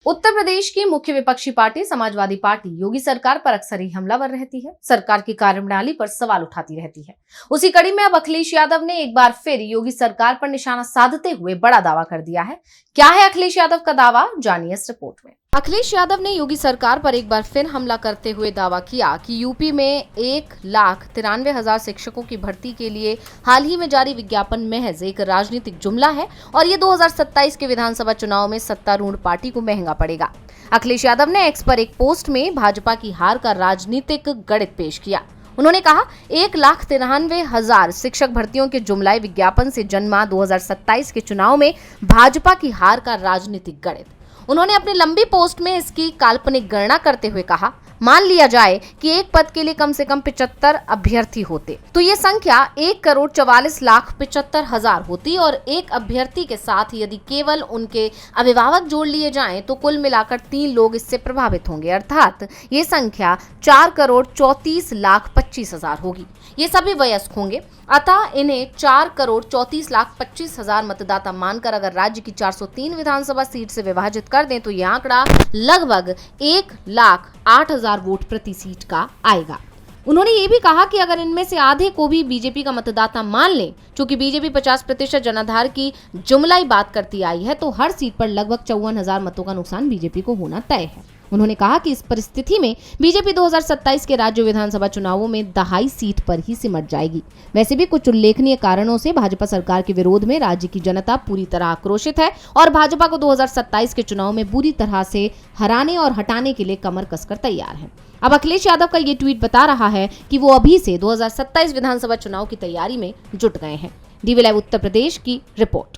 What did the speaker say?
उत्तर प्रदेश की मुख्य विपक्षी पार्टी समाजवादी पार्टी योगी सरकार पर अक्सर ही हमलावर रहती है, सरकार की कार्यप्रणाली पर सवाल उठाती रहती है। उसी कड़ी में अब अखिलेश यादव ने एक बार फिर योगी सरकार पर निशाना साधते हुए बड़ा दावा कर दिया है। क्या है अखिलेश यादव का दावा, जानिए इस रिपोर्ट में। अखिलेश यादव ने योगी सरकार पर एक बार फिर हमला करते हुए दावा किया कि यूपी में 1,93,000 शिक्षकों की भर्ती के लिए हाल ही में जारी विज्ञापन महज एक राजनीतिक जुमला है और ये 2027 के विधानसभा चुनाव में सत्तारूढ़ पार्टी को महंगा पड़ेगा। अखिलेश यादव ने एक्स पर एक पोस्ट में भाजपा की हार का राजनीतिक गणित पेश किया। उन्होंने कहा, 1,93,000 शिक्षक भर्तियों के जुमलाई विज्ञापन से जन्मा 2027 के चुनाव में भाजपा की हार का राजनीतिक गणित। उन्होंने अपनी लंबी पोस्ट में इसकी काल्पनिक गणना करते हुए कहा, मान लिया जाए कि एक पद के लिए कम से कम 75 अभ्यर्थी होते तो ये संख्या 1,44,75,000 होती और एक अभ्यर्थी के साथ यदि केवल उनके अभिभावक जोड़ लिए जाएं तो कुल मिलाकर 3 लोग इससे प्रभावित होंगे, अर्थात ये संख्या 4,34,25,000 होगी। ये सभी वयस्क होंगे, अतः इन्हें 4,34,25,000 मतदाता मानकर अगर राज्य की 403 विधानसभा सीट से विभाजित कर दें तो यह आंकड़ा लगभग 1,08,000 वोट प्रति सीट का आएगा। उन्होंने ये भी कहा कि अगर इनमें से आधे को भी बीजेपी का मतदाता मान लें, चूंकि बीजेपी 50% जनाधार की जुमलाई बात करती आई है, तो हर सीट पर लगभग 54,000 मतों का नुकसान बीजेपी को होना तय है। उन्होंने कहा कि इस परिस्थिति में बीजेपी 2027 के राज्य विधानसभा चुनावों में दहाई सीट पर ही सिमट जाएगी। वैसे भी कुछ उल्लेखनीय कारणों से भाजपा सरकार के विरोध में राज्य की जनता पूरी तरह आक्रोशित है और भाजपा को 2027 के चुनाव में बुरी तरह से हराने और हटाने के लिए कमर कसकर तैयार है। अब अखिलेश यादव का ये ट्वीट बता रहा है कि वो अभी से 2027 विधानसभा चुनाव की तैयारी में जुट गए हैं। डीवी लाइव उत्तर प्रदेश की रिपोर्ट।